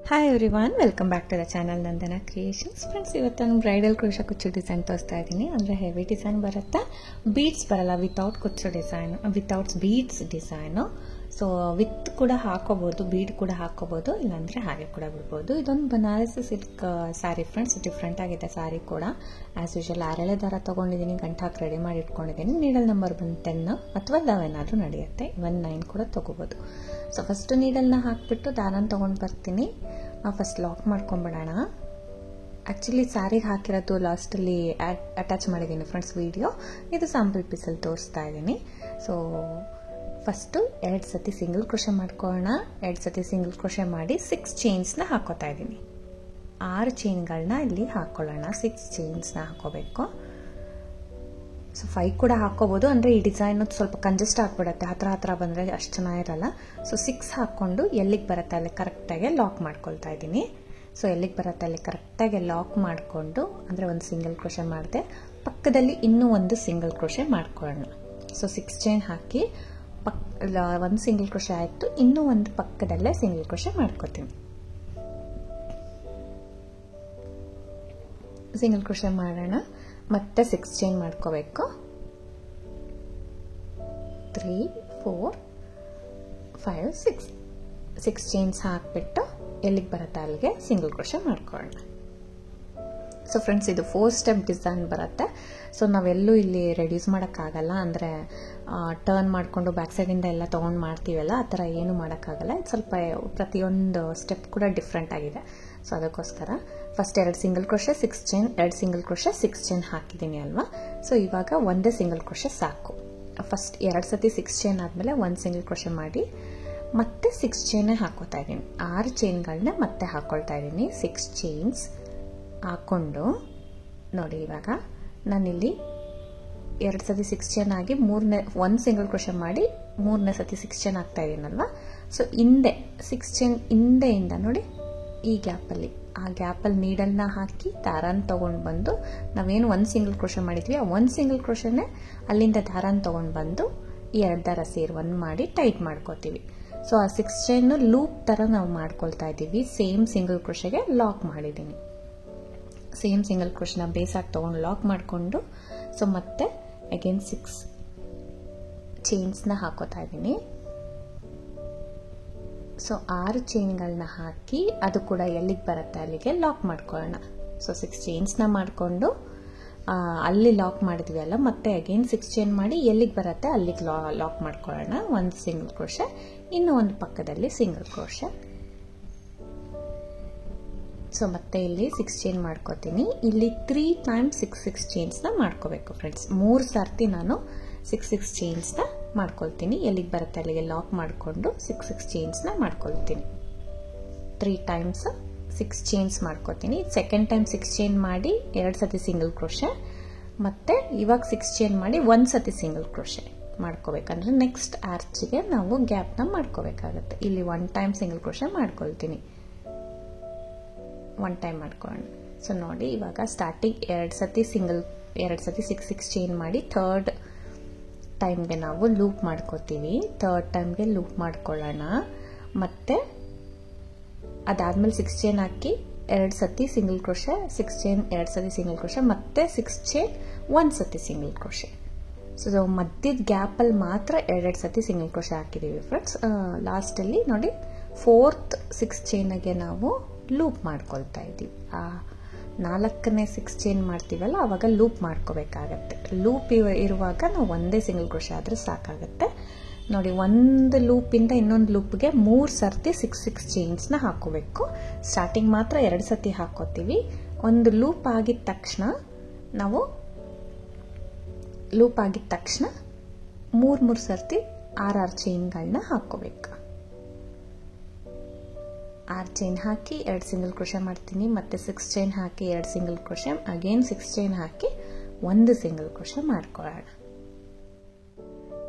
Hi everyone, welcome back to the channel Nandana creations. Friends, ಇವತ್ತು ನಾನು bridal crochet ಕುಚ್ಚು design ತೋರಿಸ್ತಾ ಇದ್ದೀನಿ. ಅಂದರೆ ಹೆವಿ ಡಿಸೈನ್ ಬರುತ್ತೆ, ಬೀಡ್ಸ್ ಬರಲ್ಲ, ವಿತೌಟ್ ಕುಚ್ಚು design, without beads design. So with ಕೂಡ ಹಾಕೋಬೋದು, ಬೀಡ್ ಕೂಡ ಹಾಕೋಬೋದು, ಇಲ್ಲಾಂದರೆ ಹಾಗೆ ಕೂಡ ಬಿಡ್ಬೋದು. ಇದೊಂದು Banarasi silk sari friends, different ಆಗಿದೆ ಸ್ಯಾರಿ ಕೂಡ. ಆ್ಯಸ್ ಯೂಶುವಲ್ ಆರೆಳೆ ದಾರ ತೊಗೊಂಡಿದ್ದೀನಿ, ಗಂಟು ಹಾಕಿ ರೆಡಿ ಮಾಡಿ ಇಟ್ಕೊಂಡಿದ್ದೀನಿ. ನೀಡಲ್ ನಂಬರ್ ಬಂದು 10 ಅಥವಾ 11 ಆದರೂ ನಡೆಯುತ್ತೆ, 9 ಕೂಡ ತೊಗೋಬೋದು. ಸೊ ಫಸ್ಟ್ ನೀಡಲ್ನ ಹಾಕಿಬಿಟ್ಟು ದಾರನ ತೊಗೊಂಡು ಬರ್ತೀನಿ. ಫಸ್ಟ್ ಲಾಕ್ ಮಾಡ್ಕೊಂಬಿಡೋಣ. ಆ್ಯಕ್ಚುಲಿ ಸ್ಯಾರಿಗೆ ಹಾಕಿರೋದು ಲಾಸ್ಟಲ್ಲಿ ಅಟ್ಯಾಚ್ ಮಾಡಿದ್ದೀನಿ ಫ್ರೆಂಡ್ಸ್ ವಿಡಿಯೋ. ಇದು ಸ್ಯಾಂಪಲ್ ಪೀಸಲ್ಲಿ ತೋರಿಸ್ತಾ ಇದ್ದೀನಿ. ಸೊ ಫಸ್ಟು 2 ಸತಿ ಸಿಂಗಲ್ ಕ್ರೋಶೆ ಮಾಡ್ಕೊಳ್ಳೋಣ. 2 ಸತಿ ಸಿಂಗಲ್ ಕ್ರೋಶೆ ಮಾಡಿ 6 ಚೈನ್ಸ್ನ ಹಾಕೋತಾ ಇದ್ದೀನಿ. 6 ಚೈನ್ಗಳನ್ನ ಇಲ್ಲಿ ಹಾಕ್ಕೊಳ್ಳೋಣ. 6 ಚೈನ್ಸ್ನ ಹಾಕೋಬೇಕು. ಸೊ 5 ಕೂಡ ಹಾಕೋಬೋದು, ಅಂದರೆ ಈ ಡಿಸೈನ್ ಸ್ವಲ್ಪ ಕಂಜೆಸ್ಟ್ ಆಗಿಬಿಡುತ್ತೆ, ಹತ್ರ ಬಂದರೆ ಅಷ್ಟು ಚೆನ್ನಾಗಿರಲ್ಲ. ಸೊ 6 ಹಾಕ್ಕೊಂಡು ಎಲ್ಲಿಗೆ ಬರುತ್ತೆ ಅಲ್ಲಿ ಕರೆಕ್ಟಾಗಿ ಲಾಕ್ ಮಾಡ್ಕೊಳ್ತಾ ಇದ್ದೀನಿ. ಸೊ ಎಲ್ಲಿಗೆ ಬರುತ್ತೆ ಅಲ್ಲಿ ಕರೆಕ್ಟಾಗಿ ಲಾಕ್ ಮಾಡಿಕೊಂಡು, ಅಂದರೆ ಒಂದು ಸಿಂಗಲ್ ಕ್ರೋಶೆ ಮಾಡಿದೆ, ಪಕ್ಕದಲ್ಲಿ ಇನ್ನೂ ಒಂದು ಸಿಂಗಲ್ ಕ್ರೋಶೆ ಮಾಡ್ಕೊಳ್ಳೋಣ. ಸೊ 6 ಚೈನ್ ಹಾಕಿ ಒಂದು ಸಿಂಗಲ್ ಕ್ರೋಶೆ ಆಯಿತು, ಇನ್ನೂ ಒಂದು ಪಕ್ಕದಲ್ಲೇ ಸಿಂಗಲ್ ಕ್ರೋಶೆ ಮಾಡ್ಕೊತೀನಿ. ಸಿಂಗಲ್ ಕ್ರೋಶೆ ಮಾಡೋಣ, ಮತ್ತೆ 6 ಚೈನ್ ಮಾಡ್ಕೋಬೇಕು. 3 4 5 6 ಚೈನ್ಸ್ ಹಾಕ್ಬಿಟ್ಟು ಎಲ್ಲಿಗೆ ಬರುತ್ತೆ ಅಲ್ಲಿಗೆ ಸಿಂಗಲ್ ಕ್ರೋಶೆ ಮಾಡ್ಕೊಳ್ಳೋಣ. ಸೊ ಫ್ರೆಂಡ್ಸ್, ಇದು 4 ಸ್ಟೆಪ್ ಡಿಸೈನ್ ಬರುತ್ತೆ. ಸೊ ನಾವೆಲ್ಲೂ ಇಲ್ಲಿ ರೆಡ್ಯೂಸ್ ಮಾಡೋಕ್ಕಾಗಲ್ಲ, ಅಂದರೆ ಟರ್ನ್ ಮಾಡಿಕೊಂಡು ಬ್ಯಾಕ್ ಸೈಡಿಂದ ಎಲ್ಲ ತೊಗೊಂಡು ಮಾಡ್ತೀವಲ್ಲ, ಆ ಥರ ಏನು ಮಾಡೋಕ್ಕಾಗಲ್ಲ. ಇದು ಸ್ವಲ್ಪ ಪ್ರತಿಯೊಂದು ಸ್ಟೆಪ್ ಕೂಡ ಡಿಫ್ರೆಂಟ್ ಆಗಿದೆ. ಸೊ ಅದಕ್ಕೋಸ್ಕರ first 2 single crochet 6 chain, 2 single crochet 6 chain ಹಾಕಿದ್ದೀನಿ ಅಲ್ವಾ. ಸೊ ಇವಾಗ ಒಂದೇ ಸಿಂಗಲ್ ಕ್ರೋಶೆ ಸಾಕು. ಫಸ್ಟ್ 2 ಸತಿ 6 ಚೈನ್ ಆದಮೇಲೆ 1 ಸಿಂಗಲ್ ಕ್ರೋಶೆ ಮಾಡಿ ಮತ್ತೆ 6 ಚೈನೇ ಹಾಕೋತಾ ಇದ್ದೀನಿ. 6 ಚೈನ್ಗಳನ್ನ ಮತ್ತೆ ಹಾಕ್ಕೊಳ್ತಾ ಇದ್ದೀನಿ. 6 ಚೈನ್ಸ್ ಹಾಕ್ಕೊಂಡು ನೋಡಿ, ಇವಾಗ ನಾನಿಲ್ಲಿ 2 ಸತಿ 6 ಚೈನ್ ಆಗಿ 1 ಸಿಂಗಲ್ ಕ್ರೋಶೆ ಮಾಡಿ 3ನೇ ಸತಿ 6 ಚೈನ್ ಹಾಕ್ತಾ ಇದ್ದೀನಲ್ವಾ. ಸೊ ಹಿಂದೆ 6 ಚೈನ್ ಹಿಂದೆಯಿಂದ ನೋಡಿ, ಈ ಗ್ಯಾಪಲ್ಲಿ, ಆ ಗ್ಯಾಪಲ್ಲಿ ನೀಡಲ್ನ ಹಾಕಿ ದಾರಾನ ತೊಗೊಂಡು ಬಂದು, ನಾವೇನು 1 ಸಿಂಗಲ್ ಕ್ರೋಶೆ ಮಾಡಿದ್ವಿ, ಆ 1 ಸಿಂಗಲ್ ಕ್ರೋಶೆನೇ ಅಲ್ಲಿಂದ ದಾರಾನ ತೊಗೊಂಡು ಬಂದು ಈ 2 ದಾರ ಸೇರಿ 1 ಮಾಡಿ ಟೈಟ್ ಮಾಡ್ಕೋತೀವಿ. ಸೊ ಆ 6 ಚೈನ್ ಲೂಪ್ ಥರ ನಾವು ಮಾಡ್ಕೊಳ್ತಾ ಇದ್ದೀವಿ. ಸೇಮ್ ಸಿಂಗಲ್ ಕ್ರೋಶೆಗೆ ಲಾಕ್ ಮಾಡಿದ್ದೀನಿ. ಸೇಮ್ ಸಿಂಗಲ್ ಕ್ರೋಶನ ಬೇಸಾಗಿ ತೊಗೊಂಡು ಲಾಕ್ ಮಾಡಿಕೊಂಡು, ಸೊ ಮತ್ತೆ ಅಗೇನ್ 6 ಚೈನ್ಸ್ನ ಹಾಕೋತಾ ಇದ್ದೀನಿ. ಸೊ 6 ಚೈನ್ಗಳನ್ನ ಹಾಕಿ ಅದು ಕೂಡ ಎಲ್ಲಿಗೆ ಬರುತ್ತೆ ಅಲ್ಲಿಗೆ ಲಾಕ್ ಮಾಡ್ಕೊಳ್ಳೋಣ. ಸೊ 6 ಚೈನ್ಸ್ನ ಮಾಡಿಕೊಂಡು ಅಲ್ಲಿ ಲಾಕ್ ಮಾಡಿದ್ವಿ ಅಲ್ಲ, ಮತ್ತೆ ಅಗೇನ್ 6 ಚೈನ್ ಮಾಡಿ ಎಲ್ಲಿಗೆ ಬರುತ್ತೆ ಅಲ್ಲಿಗೆ ಲಾಕ್ ಮಾಡ್ಕೊಳ್ಳೋಣ. 1 ಸಿಂಗಲ್ ಕ್ರೋಶೆ, ಇನ್ನೂ ಒಂದು ಪಕ್ಕದಲ್ಲಿ ಸಿಂಗಲ್ ಕ್ರೋಶೆ. ಸೊ ಮತ್ತೆ ಇಲ್ಲಿ 6 ಚೈನ್ ಮಾಡ್ಕೋತೀನಿ. ಇಲ್ಲಿ 3 ಟೈಮ್ಸ್ 6 ಚೈನ್ಸ್ನ ಮಾಡ್ಕೋಬೇಕು ಫ್ರೆಂಡ್ಸ್. 3 ಸರ್ತಿ ನಾನು 6 ಚೈನ್ಸ್ನ ಮಾಡ್ಕೊಳ್ತೀನಿ. ಎಲ್ಲಿಗೆ ಬರುತ್ತೆ ಅಲ್ಲಿಗೆ ಲಾಕ್ ಮಾಡಿಕೊಂಡು 6 ಚೈನ್ಸ್ನ ಮಾಡ್ಕೊಳ್ತೀನಿ. 3 ಟೈಮ್ಸ್ 6 ಚೈನ್ಸ್ ಮಾಡ್ಕೋತೀನಿ. ಸೆಕೆಂಡ್ ಟೈಮ್ 6 ಚೈನ್ ಮಾಡಿ 2 ಸತಿ ಸಿಂಗಲ್ ಕ್ರೋಶೆ, ಮತ್ತೆ ಇವಾಗ 6 ಚೈನ್ ಮಾಡಿ 1 ಸತಿ ಸಿಂಗಲ್ ಕ್ರೋಶೆ ಮಾಡ್ಕೋಬೇಕಂದ್ರೆ ನೆಕ್ಸ್ಟ್ ಆರ್ಚ್ಗೆ ನಾವು ಗ್ಯಾಪ್ನ ಮಾಡ್ಕೋಬೇಕಾಗತ್ತೆ. ಇಲ್ಲಿ 1 ಟೈಮ್ ಸಿಂಗಲ್ ಕ್ರೋಶೆ ಮಾಡ್ಕೊಳ್ತೀನಿ. 1 ಟೈಮ್ ಮಾಡ್ಕೊಳ್ಳೋಣ. ಸೊ ನೋಡಿ, ಇವಾಗ ಸ್ಟಾರ್ಟಿಂಗ್ 2 ಸತಿ 6 ಚೈನ್ ಮಾಡಿ ಥರ್ಡ್ ಟೈಮ್ಗೆ ನಾವು ಲೂಪ್ ಮಾಡ್ಕೋತೀವಿ. ಥರ್ಡ್ ಟೈಮ್ಗೆ ಲೂಪ್ ಮಾಡ್ಕೊಳ್ಳೋಣ. ಮತ್ತೆ ಅದಾದ್ಮೇಲೆ 6 ಚೈನ್ ಹಾಕಿ 2 ಸತಿ ಸಿಂಗಲ್ ಕ್ರೋಶೆ, 6 ಚೈನ್ 2 ಸತಿ ಸಿಂಗಲ್ ಕ್ರೋಶೆ, ಮತ್ತೆ 6 ಚೈನ್ 1 ಸತಿ ಸಿಂಗಲ್ ಕ್ರೋಶೆ. ಸೊ ಮಧ್ಯದ ಗ್ಯಾಪಲ್ಲಿ ಮಾತ್ರ 2 ಸತಿ ಸಿಂಗಲ್ ಕ್ರೋಶೆ ಹಾಕಿದ್ದೀವಿ ಫ್ರೆಂಡ್ಸ್. ಲಾಸ್ಟಲ್ಲಿ ನೋಡಿ 4th 6 ಚೈನ್ಗೆ ನಾವು ಲೂಪ್ ಮಾಡ್ಕೊಳ್ತಾ ಇದ್ದೀವಿ. 4ನೇ 6 ಚೈನ್ ಮಾಡ್ತೀವಲ್ಲ, ಅವಾಗ ಲೂಪ್ ಮಾಡ್ಕೋಬೇಕಾಗತ್ತೆ. ಲೂಪ್ ಇರುವಾಗ ನಾವು ಒಂದೇ ಸಿಂಗಲ್ ಕ್ರೋಶೆ ಆದರೆ ಸಾಕಾಗತ್ತೆ. ನೋಡಿ, ಒಂದು ಲೂಪಿಂದ ಇನ್ನೊಂದು ಲೂಪ್ಗೆ 3 ಸರ್ತಿ 6 ಚೈನ್ಸ್ನ ಹಾಕೋಬೇಕು. ಸ್ಟಾರ್ಟಿಂಗ್ ಮಾತ್ರ 2 ಸತಿ ಹಾಕೋತೀವಿ. ಒಂದು ಲೂಪ್ ಆಗಿದ ತಕ್ಷಣ 3 ಸರ್ತಿ 6 ಚೈನ್ಗಳನ್ನ ಹಾಕೋಬೇಕು. 6 ಚೈನ್ ಹಾಕಿ 2 ಸಿಂಗಲ್ ಕ್ರೋಶೆ ಮಾಡ್ತೀನಿ. ಮತ್ತೆ 6 ಚೈನ್ ಹಾಕಿ 2 ಸಿಂಗಲ್ ಕ್ರೋಶೆ, ಅಗೇನ್ 6 ಚೈನ್ ಹಾಕಿ 1 ಸಿಂಗಲ್ ಕ್ರೋಶೆ ಮಾಡ್ಕೊಳ್ಳೋಣ.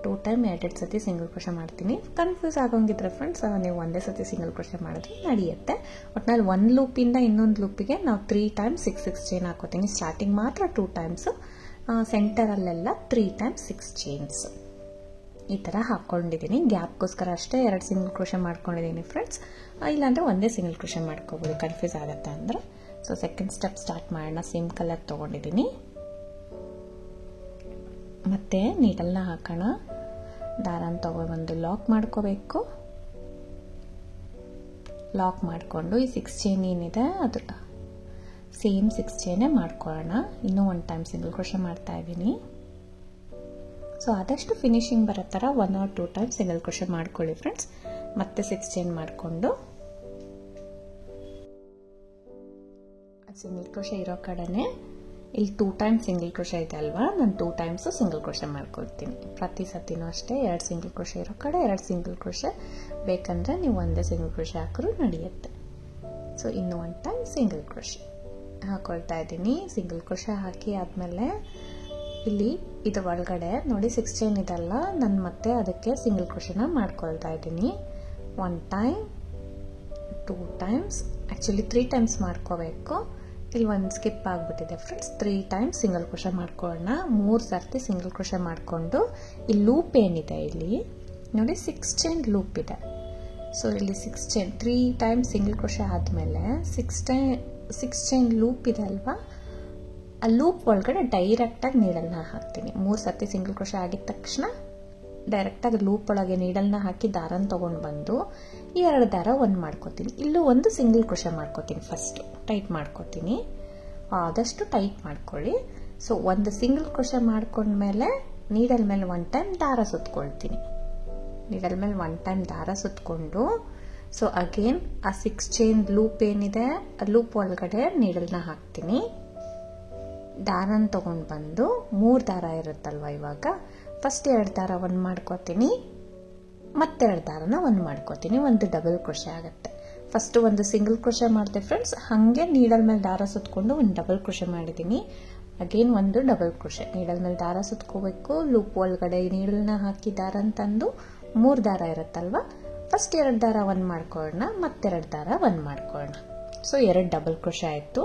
2 ಟೈಮ್ 2 ಸತಿ ಸಿಂಗಲ್ ಕ್ರೋಶೆ ಮಾಡ್ತೀನಿ. ಕನ್ಫ್ಯೂಸ್ ಆಗೋಂಗಿದ್ರೆ ಫ್ರೆಂಡ್ಸ್, ನೀವು ಒಂದೇ ಸತಿ ಸಿಂಗಲ್ ಕ್ರೋಶೆ ಮಾಡಿದ್ರೆ ನಡೆಯುತ್ತೆ. ಒಟ್ನಲ್ಲಿ 1 ಲೂಪಿಂದ ಇನ್ನೊಂದು ಲೂಪಿಗೆ ನಾವು 3 ಟೈಮ್ಸ್ 6 ಚೈನ್ ಹಾಕೋತೀನಿ. ಸ್ಟಾರ್ಟಿಂಗ್ ಮಾತ್ರ 2 ಟೈಮ್ಸ್, ಸೆಂಟರಲ್ಲೆಲ್ಲ 3 ಟೈಮ್ಸ್ 6 ಚೈನ್ಸ್. ಈ ಥರ ಹಾಕ್ಕೊಂಡಿದ್ದೀನಿ. ಗ್ಯಾಪ್ಗೋಸ್ಕರ ಅಷ್ಟೇ 2 ಸಿಂಗಲ್ ಕ್ರೋಶೆ ಮಾಡ್ಕೊಂಡಿದ್ದೀನಿ ಫ್ರೆಂಡ್ಸ್. ಇಲ್ಲಾಂದರೆ ಒಂದೇ ಸಿಂಗಲ್ ಕ್ರೋಶೆ ಮಾಡ್ಕೋಬೋದು, ಕನ್ಫ್ಯೂಸ್ ಆಗುತ್ತೆ ಅಂದರೆ. ಸೊ ಸೆಕೆಂಡ್ ಸ್ಟೆಪ್ ಸ್ಟಾರ್ಟ್ ಮಾಡೋಣ. ಸೇಮ್ ಕಲರ್ ತೊಗೊಂಡಿದ್ದೀನಿ. ಮತ್ತೆ ನೀಡಲ್ನ ಹಾಕೋಣ. ದಾರನ ತಗೊಬಂದು ಲಾಕ್ ಮಾಡ್ಕೋಬೇಕು. ಲಾಕ್ ಮಾಡಿಕೊಂಡು ಈ 6 ಚೈನ್ ಏನಿದೆ ಅದು ಸೇಮ್ 6 ಚೈನೇ ಮಾಡ್ಕೊಳ್ಳೋಣ. ಇನ್ನೂ 1 ಟೈಮ್ ಸಿಂಗಲ್ ಕ್ರೋಶೆ ಮಾಡ್ತಾ ಇದ್ದೀನಿ. ಸೊ ಆದಷ್ಟು ಫಿನಿಶಿಂಗ್ ಬರೋ ಥರ 1 or 2 ಟೈಮ್ ಸಿಂಗಲ್ ಕ್ರೋಶೆ ಮಾಡ್ಕೊಳ್ಳಿ ಫ್ರೆಂಡ್ಸ್. ಮತ್ತೆ 6 ಚೈನ್ ಮಾಡಿಕೊಂಡು ಸಿಂಗಲ್ ಕ್ರೋಶೆ ಇರೋ ಕಡೆನೇ ಇಲ್ಲಿ 2 ಟೈಮ್ ಸಿಂಗಲ್ ಕ್ರೋಶೆ ಇದೆ ಅಲ್ವಾ, ನಾನು 2 ಟೈಮ್ಸು ಸಿಂಗಲ್ ಕ್ರೋಶೆ ಮಾಡ್ಕೊಳ್ತೀನಿ. ಪ್ರತಿ ಸತಿನೂ ಅಷ್ಟೇ 2 ಸಿಂಗಲ್ ಕ್ರೋಶೆ ಇರೋ ಕಡೆ 2 ಸಿಂಗಲ್ ಕ್ರೋಶೆ, ಬೇಕಂದರೆ ನೀವು ಒಂದೇ ಸಿಂಗಲ್ ಕ್ರೋಶೆ ಹಾಕಿದ್ರು ನಡೆಯುತ್ತೆ. ಸೊ ಇನ್ನೂ 1 ಟೈಮ್ ಸಿಂಗಲ್ ಕ್ರೋಶೆ ಹಾಕೊಳ್ತಾ ಇದ್ದೀನಿ. ಸಿಂಗಲ್ ಕ್ರೋಶೆ ಹಾಕಿ ಆದಮೇಲೆ ಇಲ್ಲಿ ಇದರ ಒಳಗಡೆ ನೋಡಿ 6 ಚೈನ್ ಇದೆಲ್ಲ, ನಾನು ಮತ್ತೆ ಅದಕ್ಕೆ ಸಿಂಗಲ್ ಕ್ರೋಶೆನ ಮಾಡ್ಕೊಳ್ತಾ ಇದ್ದೀನಿ. 1 ಟೈಮ್, 2 ಟೈಮ್ಸ್, ಆ್ಯಕ್ಚುಲಿ 3 ಟೈಮ್ಸ್ ಮಾಡ್ಕೋಬೇಕು. ಇಲ್ಲಿ ಒಂದು ಸ್ಕಿಪ್ ಆಗಿಬಿಟ್ಟಿದೆ ಫ್ರೆಂಡ್ಸ್. 3 ಟೈಮ್ಸ್ ಸಿಂಗಲ್ ಕ್ರೋಶೆ ಮಾಡ್ಕೊಳ್ಳೋಣ. 3 ಸರ್ತಿ ಸಿಂಗಲ್ ಕ್ರೋಶೆ ಮಾಡಿಕೊಂಡು ಈ ಲೂಪ್ ಏನಿದೆ ಇಲ್ಲಿ ನೋಡಿ 6 ಚೈನ್ ಲೂಪ್ ಇದೆ. ಸೊ ಇಲ್ಲಿ 6 ಚೈನ್ 3 ಟೈಮ್ಸ್ ಸಿಂಗಲ್ ಕ್ರೋಶೆ ಆದಮೇಲೆ 6 ಚೈನ್ ಲೂಪ್ ಇದೆ ಅಲ್ವಾ, ಆ ಲೂಪ್ ಒಳಗಡೆ ಡೈರೆಕ್ಟಾಗಿ ನೀಡಲ್ನ ಹಾಕ್ತೀನಿ. 3 ಸರ್ತಿ ಸಿಂಗಲ್ ಕ್ರೋಶೆ ಆಗಿದ ತಕ್ಷಣ ಡೈರೆಕ್ಟಾಗಿ ಲೂಪ್ ಒಳಗೆ ನೀಡಲ್ನ ಹಾಕಿ ದಾರನ ತೊಗೊಂಡು ಬಂದು ಈ 2 ದಾರ ಒಂದು ಮಾಡ್ಕೋತೀನಿ. ಇಲ್ಲೂ ಒಂದು ಸಿಂಗಲ್ ಕ್ರೋಶೆ ಮಾಡ್ಕೋತೀನಿ. ಫಸ್ಟು ಟೈಟ್ ಮಾಡ್ಕೋತೀನಿ, ಆದಷ್ಟು ಟೈಟ್ ಮಾಡ್ಕೊಳ್ಳಿ. ಸೊ ಒಂದು ಸಿಂಗಲ್ ಕ್ರೋಶೆ ಮಾಡ್ಕೊಂಡ್ಮೇಲೆ ನೀಡಲ್ ಮೇಲೆ 1 ಟೈಮ್ ದಾರ ಸುತ್ಕೊಳ್ತೀನಿ. ನೀಡಲ್ ಮೇಲೆ 1 ಟೈಮ್ ದಾರ ಸುತ್ಕೊಂಡು ಸೊ ಅಗೇನ್ ಆ 6 ಚೈನ್ ಲೂಪ್ ಏನಿದೆ ಆ ಲೂಪ್ ಒಳಗಡೆ ನೀಡಲ್ನ ಹಾಕ್ತೀನಿ. ದಾರನ ತೊಗೊಂಡು ಬಂದು 3 ದಾರ ಇರುತ್ತಲ್ವ, ಇವಾಗ ಫಸ್ಟ್ 2 ದಾರ ಒಂದು ಮಾಡ್ಕೋತೀನಿ, ಮತ್ತೆ 2 ದಾರನ ಒಂದು ಮಾಡ್ಕೋತೀನಿ. ಒಂದು ಡಬಲ್ ಕ್ರೋಶೆ ಆಗುತ್ತೆ. ಫಸ್ಟು ಒಂದು ಸಿಂಗಲ್ ಕ್ರೋಶೆ ಮಾಡಿದೆ ಫ್ರೆಂಡ್ಸ್, ಹಾಗೆ ನೀಡಲ್ ಮೇಲೆ ದಾರ ಸುತ್ಕೊಂಡು ಒಂದು ಡಬಲ್ ಕ್ರೋಶೆ ಮಾಡಿದ್ದೀನಿ. ಅಗೇನ್ ಒಂದು ಡಬಲ್ ಕ್ರೋಶೆ, ನೀಡಲ್ ಮೇಲೆ ದಾರ ಸುತ್ಕೋಬೇಕು, ಲೂಪ್ ಒಳಗಡೆ ನೀಡಲ್ನ ಹಾಕಿ ದಾರ ತಂದು 3 ದಾರ ಇರುತ್ತಲ್ವ, ಫಸ್ಟ್ 2 ದಾರ ಒಂದು ಮಾಡ್ಕೊಳ್ಳೋಣ, ಮತ್ತೆ 2 ದಾರ ಒಂದು ಮಾಡ್ಕೊಳ್ಳೋಣ. ಸೊ 2 ಡಬಲ್ ಕ್ರೋಶೆ ಆಯಿತು,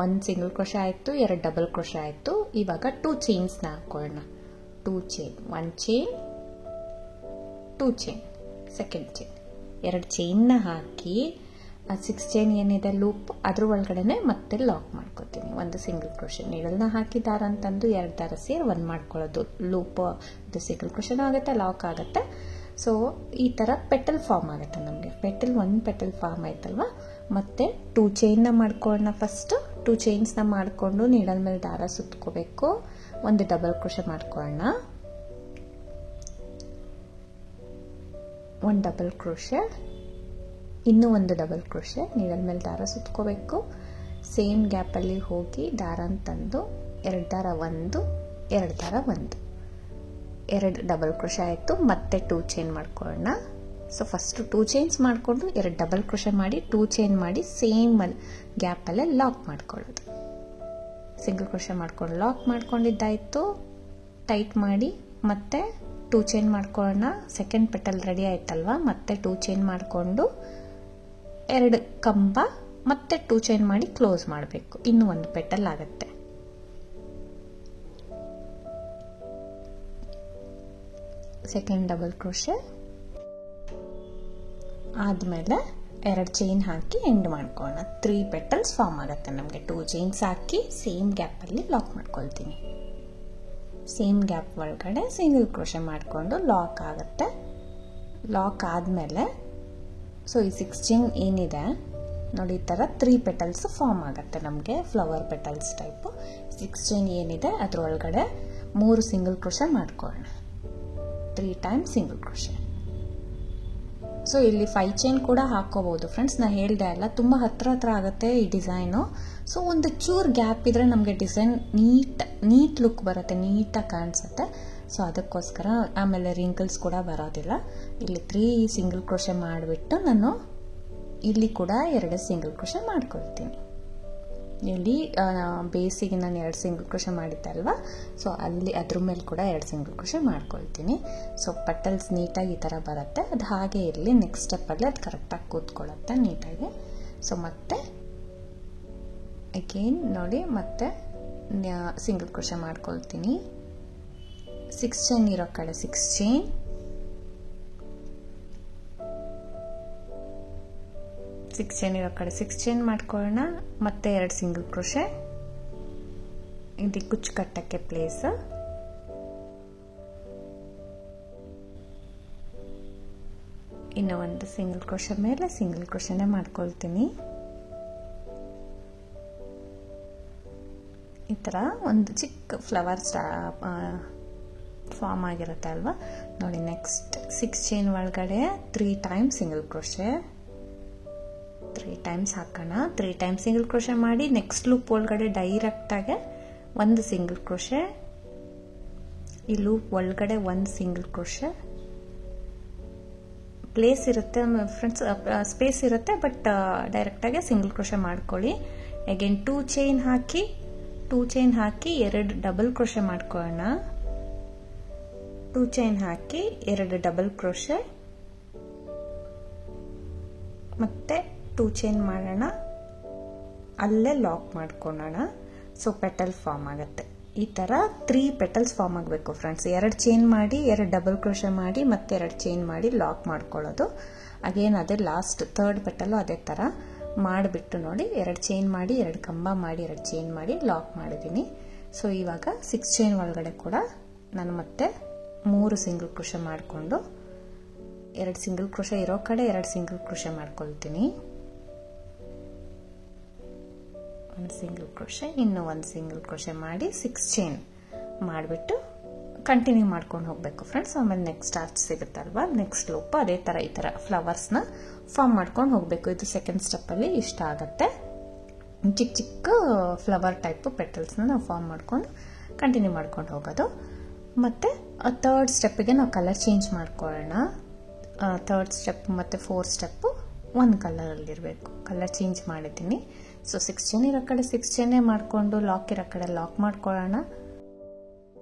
1 ಸಿಂಗಲ್ ಕ್ರೋಶೆ ಆಯಿತು, 2 ಡಬಲ್ ಕ್ರೋಶೆ ಆಯಿತು. ಇವಾಗ 2 ಚೈನ್ಸ್ನ ಹಾಕೊಳ್ಳೋಣ. 2 chain, 1 chain, 2 chain, second chain, 2 ಚೈನ್ನ ಹಾಕಿ ಆ 6 ಚೈನ್ ಏನಿದೆ ಲೂಪ್ ಅದ್ರ ಒಳಗಡೆ ಮತ್ತೆ ಲಾಕ್ ಮಾಡ್ಕೋತೀನಿ. ಒಂದು ಸಿಂಗಲ್ ಕ್ರೋಶೆ, ನೀಡಲ್ನ ಹಾಕಿ ದಾರ ಅಂತಂದು 2 ದಾರ ಸೇರಿ ಒಂದು ಮಾಡ್ಕೊಳ್ಳೋದು. ಲೂಪ್ ಅದು ಸಿಂಗಲ್ ಕ್ರೋಶೆನೂ ಆಗುತ್ತೆ, ಲಾಕ್ ಆಗುತ್ತೆ. ಸೊ ಈ ಥರ ಪೆಟಲ್ ಫಾರ್ಮ್ ಆಗುತ್ತೆ ನಮಗೆ. ಒಂದು ಪೆಟಲ್ ಫಾರ್ಮ್ ಆಯ್ತಲ್ವ. ಮತ್ತೆ 2 ಚೈನ್ನ ಮಾಡ್ಕೊಳ್ಳೋಣ. ಫಸ್ಟ್ 2 ಚೈನ್ಸ್ನ ಮಾಡಿಕೊಂಡು ನೀಡಲ್ ಮೇಲೆ ದಾರ ಸುತ್ಕೋಬೇಕು. ಒಂದು ಡಬಲ್ ಕ್ರೋಶೆ ಮಾಡ್ಕೊಳ್ಳೋಣ, 1 ಡಬಲ್ ಕ್ರೋಶೆ, ಇನ್ನೂ ಒಂದು ಡಬಲ್ ಕ್ರೋಶೆ, ನೀಡಲ್ ಮೇಲೆ ದಾರ ಸುತ್ಕೋಬೇಕು. ಸೇಮ್ ಗ್ಯಾಪಲ್ಲಿ ಹೋಗಿ ದಾರ ತಂದು 2 ದಾರ 1, 2 ದಾರ 1, 2 ಡಬಲ್ ಕ್ರೋಶೆ ಆಯಿತು. ಮತ್ತೆ 2 ಚೈನ್ ಮಾಡ್ಕೊಳ್ಳೋಣ. ಸೊ ಫಸ್ಟು 2 ಚೈನ್ಸ್ ಮಾಡಿಕೊಂಡು 2 ಡಬಲ್ ಕ್ರೋಶೆ ಮಾಡಿ 2 ಚೈನ್ ಮಾಡಿ ಸೇಮ್ ಗ್ಯಾಪಲ್ಲೇ ಲಾಕ್ ಮಾಡ್ಕೊಳ್ಳೋದು. ಸಿಂಗಲ್ ಕ್ರೋಶೆ ಮಾಡ್ಕೊಂಡು ಲಾಕ್ ಮಾಡ್ಕೊಂಡಿದ್ದಾಯಿತು. ಟೈಟ್ ಮಾಡಿ ಮತ್ತೆ 2 ಚೈನ್ ಮಾಡ್ಕೊಳ್ಳೋಣ. ಸೆಕೆಂಡ್ ಪೆಟಲ್ ರೆಡಿ ಆಯ್ತಲ್ವ, ಮತ್ತೆ 2 ಚೈನ್ ಮಾಡಿಕೊಂಡು 2 ಕಂಬ ಮತ್ತೆ 2 ಚೈನ್ ಮಾಡಿ ಕ್ಲೋಸ್ ಮಾಡಬೇಕು. ಇನ್ನೂ ಒಂದು ಪೆಟಲ್ ಆಗುತ್ತೆ. ಸೆಕೆಂಡ್ ಡಬಲ್ ಕ್ರೋಶೆ ಆದಮೇಲೆ 2 ಚೈನ್ ಹಾಕಿ ಎಂಡ್ ಮಾಡ್ಕೊಳ್ಳೋಣ. 3 ಪೆಟಲ್ಸ್ ಫಾರ್ಮ್ ಆಗುತ್ತೆ ನಮಗೆ. 2 ಚೈನ್ಸ್ ಹಾಕಿ ಸೇಮ್ ಗ್ಯಾಪಲ್ಲಿ ಲಾಕ್ ಮಾಡ್ಕೊಳ್ತೀನಿ. ಸೇಮ್ ಗ್ಯಾಪ್ ಒಳಗಡೆ ಸಿಂಗಲ್ ಕ್ರೋಶೆ ಮಾಡಿಕೊಂಡು ಲಾಕ್ ಆಗುತ್ತೆ. ಲಾಕ್ ಆದಮೇಲೆ ಸೊ ಈ 6 ಚೈನ್ ಏನಿದೆ ನೋಡಿ, ಈ ಥರ 3 ಪೆಟಲ್ಸ್ ಫಾರ್ಮ್ ಆಗುತ್ತೆ ನಮಗೆ, ಫ್ಲವರ್ ಪೆಟಲ್ಸ್ ಟೈಪು. 6 ಚೈನ್ ಏನಿದೆ ಅದರೊಳಗಡೆ 3 ಸಿಂಗಲ್ ಕ್ರೋಶೆ ಮಾಡ್ಕೊಳ್ಳೋಣ. 3 ಟೈಮ್ಸ್ ಸಿಂಗಲ್ ಕ್ರೋಶೆ. ಸೊ ಇಲ್ಲಿ 5 ಚೈನ್ ಕೂಡ ಹಾಕೋಬಹುದು ಫ್ರೆಂಡ್ಸ್. ನಾನು ಹೇಳ್ದೆ ಅಲ್ಲ, ತುಂಬ ಹತ್ರ ಆಗುತ್ತೆ ಈ ಡಿಸೈನು. ಸೊ ಒಂದು ಚೂರು ಗ್ಯಾಪ್ ಇದ್ರೆ ನಮಗೆ ಡಿಸೈನ್ ನೀಟ್ ಲುಕ್ ಬರುತ್ತೆ, ನೀಟಾಗಿ ಕಾಣಿಸುತ್ತೆ. ಸೊ ಅದಕ್ಕೋಸ್ಕರ ಆಮೇಲೆ ರಿಂಕಲ್ಸ್ ಕೂಡ ಬರೋದಿಲ್ಲ. ಇಲ್ಲಿ 3 ಸಿಂಗಲ್ ಕ್ರೋಶೆ ಮಾಡಿಬಿಟ್ಟು ನಾನು ಇಲ್ಲಿ ಕೂಡ 2 ಸಿಂಗಲ್ ಕ್ರೋಶೆ ಮಾಡ್ಕೊಳ್ತೀನಿ. ಇಲ್ಲಿ ಬೇಸಿಗೆ ನಾನು 2 ಸಿಂಗಲ್ ಕ್ರೋಶೆ ಮಾಡಿದ್ದೆ ಅಲ್ವಾ, ಸೊ ಅಲ್ಲಿ ಅದ್ರ ಮೇಲೆ ಕೂಡ 2 ಸಿಂಗಲ್ ಕ್ರೋಶೆ ಮಾಡ್ಕೊಳ್ತೀನಿ. ಸೊ ಪಟಲ್ಸ್ ನೀಟಾಗಿ ಈ ಥರ ಬರುತ್ತೆ. ಅದು ಹಾಗೆ ಇರಲಿ, ನೆಕ್ಸ್ಟ್ ಸ್ಟೆಪ್ಪಲ್ಲಿ ಅದು ಕರೆಕ್ಟಾಗಿ ಕೂತ್ಕೊಳ್ಳುತ್ತೆ ನೀಟಾಗಿ. ಸೊ ಮತ್ತೆ ಅಗೇನ್ ನೋಡಿ, ಮತ್ತೆ ಸಿಂಗಲ್ ಕ್ರೋಶೆ ಮಾಡ್ಕೊಳ್ತೀನಿ. 6 ಚೈನ್ ಇರೋ ಕಡೆ 6 ಚೈನ್, 6 ಚೈನ್ ಇರೋ ಕಡೆ 6 ಚೈನ್ ಮಾಡ್ಕೊಳ್ಳೋಣ, ಮತ್ತೆ 2 ಸಿಂಗಲ್ ಕ್ರೋಶೆ. ಇದು ಕುಚ್ಚು ಕಟ್ಟಕ್ಕೆ ಪ್ಲೇಸ್. ಇನ್ನು ಒಂದು ಸಿಂಗಲ್ ಕ್ರೋಶೆ ಮೇಲೆ ಸಿಂಗಲ್ ಕ್ರೋಶೆನೇ ಮಾಡ್ಕೊಳ್ತೀನಿ. ಈ ಥರ ಒಂದು ಚಿಕ್ಕ ಫ್ಲವರ್ ಫಾರ್ಮ್ ಆಗಿರುತ್ತೆ ಅಲ್ವಾ ನೋಡಿ. ನೆಕ್ಸ್ಟ್ 6 ಚೈನ್ ಒಳಗಡೆ 3 ಟೈಮ್ಸ್ ಸಿಂಗಲ್ ಕ್ರೋಶೆ, 3 ಟೈಮ್ಸ್ ಹಾಕೋಣ. 3 ಟೈಮ್ಸ್ ಸಿಂಗಲ್ ಕ್ರೋಶೆ ಮಾಡಿ ನೆಕ್ಸ್ಟ್ ಲೂಪ್ ಒಳಗಡೆ ಡೈರೆಕ್ಟಾಗೆ ಒಂದು ಸಿಂಗಲ್ ಕ್ರೋಶೆ, ಈ ಲೂಪ್ ಒಳಗಡೆ ಒಂದು ಸಿಂಗಲ್ ಕ್ರೋಶೆ. ಪ್ಲೇಸ್ ಇರುತ್ತೆ ಫ್ರೆಂಡ್ಸ್, ಸ್ಪೇಸ್ ಇರುತ್ತೆ, ಬಟ್ ಡೈರೆಕ್ಟಾಗೆ ಸಿಂಗಲ್ ಕ್ರೋಶೆ ಮಾಡ್ಕೊಳ್ಳಿ. ಅಗೇನ್ 2 ಚೈನ್ ಹಾಕಿ 2 ಡಬಲ್ ಕ್ರೋಶೆ ಮಾಡ್ಕೊಳ್ಳೋಣ. 2 ಚೈನ್ ಹಾಕಿ 2 ಡಬಲ್ ಕ್ರೋಶೆ, ಮತ್ತೆ 2 ಚೈನ್ ಮಾಡೋಣ, ಅಲ್ಲೇ ಲಾಕ್ ಮಾಡ್ಕೊಳ್ಳೋಣ. ಸೊ ಪೆಟಲ್ ಫಾರ್ಮ್ ಆಗುತ್ತೆ. ಈ ಥರ 3 ಪೆಟಲ್ಸ್ ಫಾರ್ಮ್ ಆಗಬೇಕು ಫ್ರೆಂಡ್ಸ್. 2 ಚೈನ್ ಮಾಡಿ 2 ಡಬಲ್ ಕ್ರೋಶೆ ಮಾಡಿ ಮತ್ತೆ 2 ಚೈನ್ ಮಾಡಿ ಲಾಕ್ ಮಾಡ್ಕೊಳ್ಳೋದು. ಅಗೇನ್ ಅದೇ ಲಾಸ್ಟ್ 3rd ಪೆಟಲು ಅದೇ ಥರ ಮಾಡಿಬಿಟ್ಟು ನೋಡಿ, 2 ಚೈನ್ ಮಾಡಿ 2 ಕಂಬ ಮಾಡಿ 2 ಚೈನ್ ಮಾಡಿ ಲಾಕ್ ಮಾಡಿದ್ದೀನಿ. ಸೊ ಇವಾಗ 6 ಚೈನ್ ಒಳಗಡೆ ಕೂಡ ನಾನು ಮತ್ತೆ 3 ಸಿಂಗಲ್ ಕ್ರೋಶೆ ಮಾಡಿಕೊಂಡು 2 ಸಿಂಗಲ್ ಕ್ರೋಶೆ ಇರೋ ಕಡೆ 2 ಸಿಂಗಲ್ ಕ್ರೋಶೆ ಮಾಡ್ಕೊಳ್ತೀನಿ. 1 ಸಿಂಗಲ್ ಕ್ರೋಶೆ, ಇನ್ನೂ 1 ಸಿಂಗಲ್ ಕ್ರೋಶೆ ಮಾಡಿ 6 ಚೈನ್ ಮಾಡಿಬಿಟ್ಟು ಕಂಟಿನ್ಯೂ ಮಾಡ್ಕೊಂಡು ಹೋಗಬೇಕು ಫ್ರೆಂಡ್ಸ್. ಆಮೇಲೆ ನೆಕ್ಸ್ಟ್ ಆರ್ಚ್ ಸಿಗುತ್ತಲ್ವಾ, ನೆಕ್ಸ್ಟ್ ಲೂಪ್ ಅದೇ ಥರ ಈ ಥರ ಫ್ಲವರ್ಸ್ನ ಫಾರ್ಮ್ ಮಾಡ್ಕೊಂಡು ಹೋಗಬೇಕು. ಇದು ಸೆಕೆಂಡ್ ಸ್ಟೆಪ್ಪಲ್ಲಿ ಇಷ್ಟ ಆಗುತ್ತೆ. ಚಿಕ್ಕ ಚಿಕ್ಕ ಫ್ಲವರ್ ಟೈಪ್ ಪೆಟಲ್ಸ್ನ ನಾವು ಫಾರ್ಮ್ ಮಾಡ್ಕೊಂಡು ಕಂಟಿನ್ಯೂ ಮಾಡ್ಕೊಂಡು ಹೋಗೋದು. ಮತ್ತು 3rd ಸ್ಟೆಪ್ಪಿಗೆ ನಾವು ಕಲರ್ ಚೇಂಜ್ ಮಾಡ್ಕೊಳ್ಳೋಣ. 3rd ಸ್ಟೆಪ್ ಮತ್ತು 4th ಸ್ಟೆಪ್ಪು ಒಂದು ಕಲರಲ್ಲಿರಬೇಕು. ಕಲರ್ ಚೇಂಜ್ ಮಾಡಿದ್ದೀನಿ. ಸೊ 6 ಚೈನ್ ಇರೋ ಕಡೆ 6 ಚೈನೇ ಮಾಡಿಕೊಂಡು ಲಾಕ್ ಇರೋ ಕಡೆ ಲಾಕ್ ಮಾಡ್ಕೊಳ್ಳೋಣ.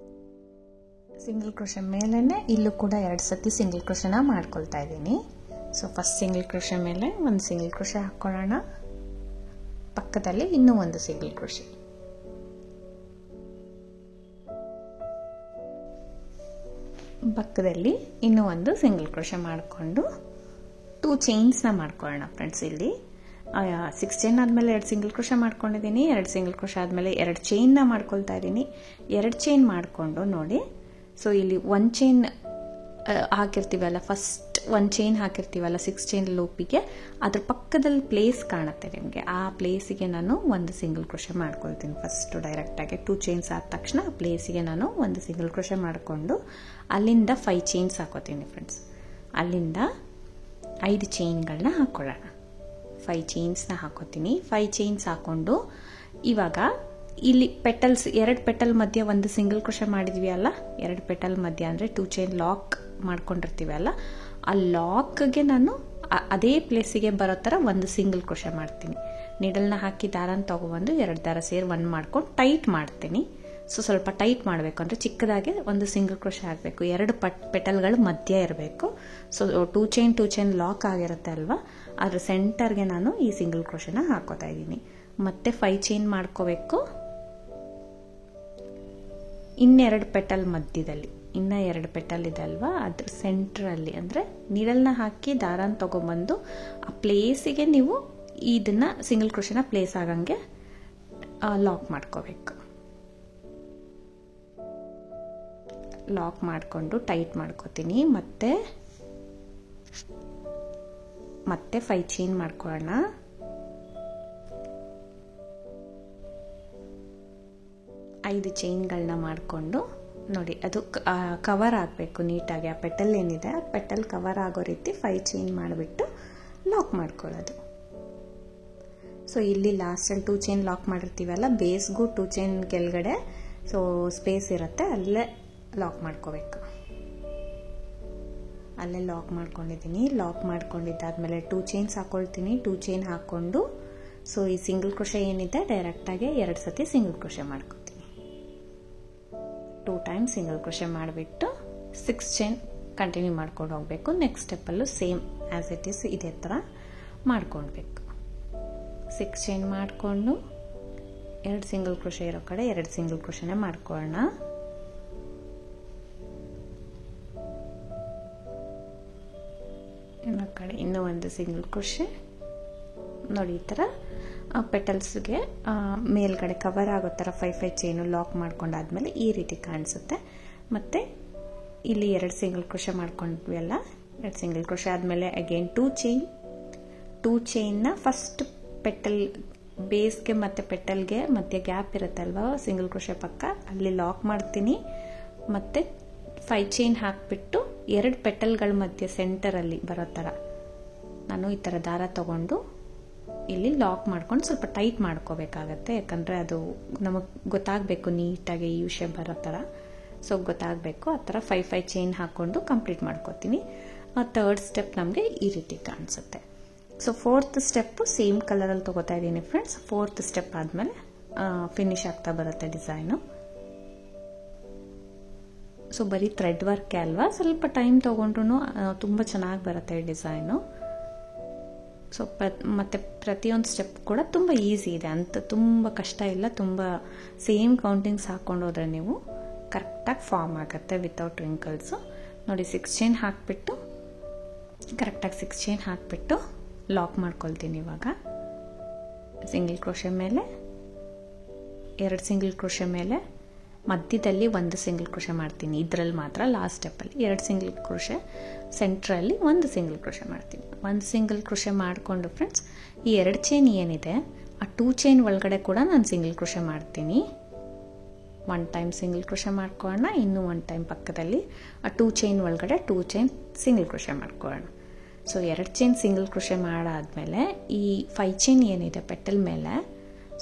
ಸಿಂಗಲ್ ಕ್ರೋಶೆ ಮೇಲೇ ಇಲ್ಲೂ ಕೂಡ 2 ಸತಿ ಸಿಂಗಲ್ ಕ್ರೋಶೆನ ಮಾಡ್ಕೊಳ್ತಾ ಇದ್ದೀನಿ. ಸೊ ಫಸ್ಟ್ ಸಿಂಗಲ್ ಕ್ರೋಶೆ ಮೇಲೆ 1 ಸಿಂಗಲ್ ಕ್ರೋಶೆ ಹಾಕ್ಕೊಳ್ಳೋಣ, ಪಕ್ಕದಲ್ಲಿ ಇನ್ನೂ 1 ಸಿಂಗಲ್ ಕ್ರೋಶೆ. ಪಕ್ಕದಲ್ಲಿ ಇನ್ನೂ 1 ಸಿಂಗಲ್ ಕ್ರೋಶೆ ಮಾಡಿಕೊಂಡು 2 ಚೈನ್ಸ್ನ ಮಾಡ್ಕೊಳ್ಳೋಣ ಫ್ರೆಂಡ್ಸ್. ಇಲ್ಲಿ 6 ಚೈನ್ ಆದಮೇಲೆ 2 ಸಿಂಗಲ್ ಕ್ರೋಶೆ ಮಾಡ್ಕೊಂಡಿದ್ದೀನಿ. 2 ಸಿಂಗಲ್ ಕ್ರೋಶೆ ಆದಮೇಲೆ 2 ಚೈನ್ನ ಮಾಡ್ಕೊಳ್ತಾ ಇದ್ದೀನಿ. 2 ಚೈನ್ ಮಾಡಿಕೊಂಡು ನೋಡಿ, ಸೊ ಇಲ್ಲಿ 1 ಚೈನ್ ಹಾಕಿರ್ತೀವಲ್ಲ, ಫಸ್ಟ್ 1 ಚೈನ್ ಹಾಕಿರ್ತೀವಲ್ಲ 6 ಚೈನ್ ಲೂಪಿಗೆ, ಅದ್ರ ಪಕ್ಕದಲ್ಲಿ ಪ್ಲೇಸ್ ಕಾಣುತ್ತೆ ನಿಮಗೆ. ಆ ಪ್ಲೇಸಿಗೆ ನಾನು 1 ಸಿಂಗಲ್ ಕ್ರೋಶೆ ಮಾಡ್ಕೊಳ್ತೀನಿ. ಫಸ್ಟು ಡೈರೆಕ್ಟಾಗಿ 2 ಚೈನ್ಸ್ ಆದ ತಕ್ಷಣ ಆ ಪ್ಲೇಸಿಗೆ ನಾನು 1 ಸಿಂಗಲ್ ಕ್ರೋಶೆ ಮಾಡಿಕೊಂಡು ಅಲ್ಲಿಂದ 5 ಚೈನ್ಸ್ ಹಾಕೋತೀನಿ ಫ್ರೆಂಡ್ಸ್. ಅಲ್ಲಿಂದ 5 ಚೈನ್ಗಳನ್ನ ಹಾಕ್ಕೊಳ್ಳೋಣ. 5 ಚೈನ್ಸ್ನ ಹಾಕೋತೀನಿ. 5 ಚೈನ್ಸ್ ಹಾಕೊಂಡು ಇವಾಗ ಇಲ್ಲಿ ಪೆಟಲ್ಸ್ 2 ಪೆಟಲ್ ಮಧ್ಯೆ 1 ಸಿಂಗಲ್ ಕ್ರೋಶೆ ಮಾಡಿದ್ವಿ ಅಲ್ಲ, 2 ಪೆಟಲ್ ಮಧ್ಯೆ ಅಂದರೆ 2 ಚೈನ್ ಲಾಕ್ ಮಾಡ್ಕೊಂಡಿರ್ತೀವಿ ಅಲ್ಲ, ಆ ಲಾಕ್ಗೆ ನಾನು ಅದೇ ಪ್ಲೇಸಿಗೆ ಬರೋ ಥರ 1 ಸಿಂಗಲ್ ಕ್ರೋಶೆ ಮಾಡ್ತೀನಿ. ನೀಡಲ್ನ ಹಾಕಿ ದಾರನ ತಗೊಬಂದು 2 ದಾರ ಸೇರಿ 1 ಮಾಡ್ಕೊಂಡು ಟೈಟ್ ಮಾಡ್ತೀನಿ. ಸೊ ಸ್ವಲ್ಪ ಟೈಟ್ ಮಾಡಬೇಕು ಅಂದರೆ ಚಿಕ್ಕದಾಗಿ 1 ಸಿಂಗಲ್ ಕ್ರೋಶೆ ಆಗಬೇಕು. 2 ಪೆಟಲ್ಗಳು ಮಧ್ಯೆ ಇರಬೇಕು. ಸೊ 2 ಚೈನ್ ಲಾಕ್ ಆಗಿರುತ್ತೆ ಅಲ್ವಾ, ಅದ್ರ ಸೆಂಟರ್ಗೆ ನಾನು ಈ ಸಿಂಗಲ್ ಕ್ರೋಶೆನ ಹಾಕೋತಾ ಇದ್ದೀನಿ. ಮತ್ತೆ 5 ಚೈನ್ ಮಾಡ್ಕೋಬೇಕು. ಇನ್ನೆರಡು ಪೆಟಲ್ ಮಧ್ಯದಲ್ಲಿ ಇನ್ನ 2 ಪೆಟಲ್ ಇದೆ ಅಲ್ವಾ, ಅದ್ರ ಸೆಂಟ್ರಲ್ಲಿ ಅಂದರೆ ನೀಡಲ್ನ ಹಾಕಿ ದಾರನ ತಗೊಂಬಂದು ಆ ಪ್ಲೇಸಿಗೆ ನೀವು ಇದನ್ನ ಸಿಂಗಲ್ ಕ್ರೋಶೆನ ಪ್ಲೇಸ್ ಆಗಂಗೆ ಲಾಕ್ ಮಾಡ್ಕೋಬೇಕು. ಲಾಕ್ ಮಾಡಿಕೊಂಡು ಟೈಟ್ ಮಾಡ್ಕೋತೀನಿ. ಮತ್ತೆ 5 ಚೈನ್ ಮಾಡ್ಕೊಳ್ಳೋಣ. ಐದು ಚೈನ್ಗಳನ್ನ ಮಾಡಿಕೊಂಡು ನೋಡಿ, ಅದು ಕವರ್ ಆಗಬೇಕು ನೀಟಾಗಿ. ಆ ಪೆಟಲ್ ಏನಿದೆ ಆ ಪೆಟಲ್ ಕವರ್ ಆಗೋ ರೀತಿ 5 ಚೈನ್ ಮಾಡಿಬಿಟ್ಟು ಲಾಕ್ ಮಾಡ್ಕೊಳ್ಳೋದು. ಸೊ ಇಲ್ಲಿ ಲಾಸ್ಟಲ್ಲಿ 2 ಚೈನ್ ಲಾಕ್ ಮಾಡಿರ್ತೀವಲ್ಲ, ಬೇಸ್ಗೂ 2 ಚೈನ್ ಕೆಳಗಡೆ ಸೊ ಸ್ಪೇಸ್ ಇರುತ್ತೆ, ಅಲ್ಲೇ ಲಾಕ್ ಮಾಡ್ಕೋಬೇಕು. ಅಲ್ಲೇ ಲಾಕ್ ಮಾಡ್ಕೊಂಡಿದ್ದೀನಿ. ಲಾಕ್ ಮಾಡ್ಕೊಂಡಿದ್ದಾದ್ಮೇಲೆ 2 ಚೈನ್ಸ್ ಹಾಕೊಳ್ತೀನಿ. 2 ಚೈನ್ ಹಾಕ್ಕೊಂಡು ಸೊ ಈ ಸಿಂಗಲ್ ಕ್ರೋಶೆ ಏನಿದೆ ಡೈರೆಕ್ಟಾಗಿ 2 ಸತಿ ಸಿಂಗಲ್ ಕ್ರೋಶೆ ಮಾಡ್ಕೊತೀನಿ. 2 ಟೈಮ್ಸ್ ಸಿಂಗಲ್ ಕ್ರೋಶೆ ಮಾಡಿಬಿಟ್ಟು 6 ಚೈನ್ ಕಂಟಿನ್ಯೂ ಮಾಡ್ಕೊಂಡು ಹೋಗಬೇಕು. ನೆಕ್ಸ್ಟ್ ಸ್ಟೆಪ್ಪಲ್ಲೂ ಸೇಮ್ ಆ್ಯಸ್ ಇಟ್ ಈಸ್ ಇದೇ ಥರ ಮಾಡ್ಕೊಳ್ಬೇಕು. 6 ಚೈನ್ ಮಾಡಿಕೊಂಡು 2 ಸಿಂಗಲ್ ಕ್ರೋಶೆ ಇರೋ ಕಡೆ 2 ಸಿಂಗಲ್ ಕ್ರೋಶೆನೇ ಮಾಡ್ಕೊಳ್ಳೋಣ. ಇನ್ನೊಂದು ಕಡೆ ಇನ್ನೂ 1 ಸಿಂಗಲ್ ಕ್ರೋಶೆ, ನೋಡಿ ಈ ಥರ ಪೆಟಲ್ಸ್ಗೆ ಮೇಲ್ಗಡೆ ಕವರ್ ಆಗೋ ಥರ 5 ಚೈನು ಲಾಕ್ ಮಾಡ್ಕೊಂಡಾದ್ಮೇಲೆ ಈ ರೀತಿ ಕಾಣಿಸುತ್ತೆ. ಮತ್ತು ಇಲ್ಲಿ 2 ಸಿಂಗಲ್ ಕ್ರೋಶೆ ಮಾಡ್ಕೊಂಡ್ವಿ ಅಲ್ಲ, 2 ಸಿಂಗಲ್ ಕ್ರೋಶೆ ಆದಮೇಲೆ ಅಗೇನ್ 2 ಚೈನ್ನ ಫಸ್ಟ್ ಪೆಟಲ್ ಬೇಸ್ಗೆ ಮತ್ತು ಪೆಟಲ್ಗೆ ಮಧ್ಯೆ ಗ್ಯಾಪ್ ಇರುತ್ತಲ್ವ ಸಿಂಗಲ್ ಕ್ರೋಶೆ ಪಕ್ಕ, ಅಲ್ಲಿ ಲಾಕ್ ಮಾಡ್ತೀನಿ. ಮತ್ತು 5 ಚೈನ್ ಹಾಕಿಬಿಟ್ಟು 2 ಪೆಟಲ್ಗಳ ಮಧ್ಯೆ ಸೆಂಟರಲ್ಲಿ ಬರೋ ಥರ ನಾನು ಈ ಥರ ದಾರ ತಗೊಂಡು ಇಲ್ಲಿ ಲಾಕ್ ಮಾಡ್ಕೊಂಡು ಸ್ವಲ್ಪ ಟೈಟ್ ಮಾಡ್ಕೋಬೇಕಾಗತ್ತೆ, ಯಾಕಂದರೆ ಅದು ನಮಗೆ ಗೊತ್ತಾಗಬೇಕು ನೀಟಾಗಿ ಯು ಶೇಪ್ ಬರೋ ಥರ. ಸೊ ಗೊತ್ತಾಗಬೇಕು, ಆ ಥರ 5 ಚೈನ್ ಹಾಕ್ಕೊಂಡು ಕಂಪ್ಲೀಟ್ ಮಾಡ್ಕೋತೀನಿ. ಥರ್ಡ್ ಸ್ಟೆಪ್ ನಮಗೆ ಈ ರೀತಿ ಕಾಣಿಸುತ್ತೆ. ಸೊ 4th ಸ್ಟೆಪ್ಪು ಸೇಮ್ ಕಲರಲ್ಲಿ ತೊಗೋತಾ ಇದ್ದೀನಿ ಫ್ರೆಂಡ್ಸ್. 4th ಸ್ಟೆಪ್ ಆದಮೇಲೆ ಫಿನಿಶ್ ಆಗ್ತಾ ಬರುತ್ತೆ ಡಿಸೈನು. ಸೊ ಬರೀ ಥ್ರೆಡ್ ವರ್ಕ್ ಅಲ್ವಾ, ಸ್ವಲ್ಪ ಟೈಮ್ ತೊಗೊಂಡ್ರು ತುಂಬ ಚೆನ್ನಾಗಿ ಬರುತ್ತೆ ಈ ಡಿಸೈನು. ಸೊ ಮತ್ತು ಪ್ರತಿಯೊಂದು ಸ್ಟೆಪ್ ಕೂಡ ತುಂಬ ಈಸಿ ಇದೆ, ಅಂತ ತುಂಬ ಕಷ್ಟ ಇಲ್ಲ. ತುಂಬ ಸೇಮ್ ಕೌಂಟಿಂಗ್ಸ್ ಹಾಕ್ಕೊಂಡು ಹೋದರೆ ನೀವು ಕರೆಕ್ಟಾಗಿ ಫಾರ್ಮ್ ಆಗುತ್ತೆ ವಿತೌಟ್ ರಿಂಕಲ್ಸು. ನೋಡಿ 6 ಚೈನ್ ಹಾಕಿಬಿಟ್ಟು ಕರೆಕ್ಟಾಗಿ 6 ಚೈನ್ ಹಾಕಿಬಿಟ್ಟು ಲಾಕ್ ಮಾಡ್ಕೊಳ್ತೀನಿ. ಇವಾಗ ಸಿಂಗಲ್ ಕ್ರೋಶೆ ಮೇಲೆ 2 ಸಿಂಗಲ್ ಕ್ರೋಶೆ ಮೇಲೆ ಮಧ್ಯದಲ್ಲಿ 1 ಸಿಂಗಲ್ ಕ್ರೋಶೆ ಮಾಡ್ತೀನಿ. ಇದರಲ್ಲಿ ಮಾತ್ರ ಲಾಸ್ಟ್ ಸ್ಟೆಪ್ಪಲ್ಲಿ 2 ಸಿಂಗಲ್ ಕ್ರೋಶೆ, ಸೆಂಟ್ರಲ್ಲಿ 1 ಸಿಂಗಲ್ ಕ್ರೋಶೆ ಮಾಡ್ತೀನಿ. 1 ಸಿಂಗಲ್ ಕ್ರೋಶೆ ಮಾಡಿಕೊಂಡು ಫ್ರೆಂಡ್ಸ್ ಈ 2 ಚೈನ್ ಏನಿದೆ ಆ 2 ಚೈನ್ ಒಳಗಡೆ ಕೂಡ ನಾನು ಸಿಂಗಲ್ ಕ್ರೋಶೆ ಮಾಡ್ತೀನಿ. 1 ಟೈಮ್ ಸಿಂಗಲ್ ಕ್ರೋಶೆ ಮಾಡ್ಕೊಳ್ಳೋಣ, ಇನ್ನೂ 1 ಟೈಮ್ ಪಕ್ಕದಲ್ಲಿ ಆ 2 ಚೈನ್ ಒಳಗಡೆ 2 ಚೈನ್ ಸಿಂಗಲ್ ಕ್ರೋಶೆ ಮಾಡ್ಕೊಳ್ಳೋಣ. ಸೊ 2 ಚೈನ್ ಸಿಂಗಲ್ ಕ್ರೋಶೆ ಮಾಡಾದ್ಮೇಲೆ ಈ 5 ಚೈನ್ ಏನಿದೆ ಪೆಟಲ್ ಮೇಲೆ,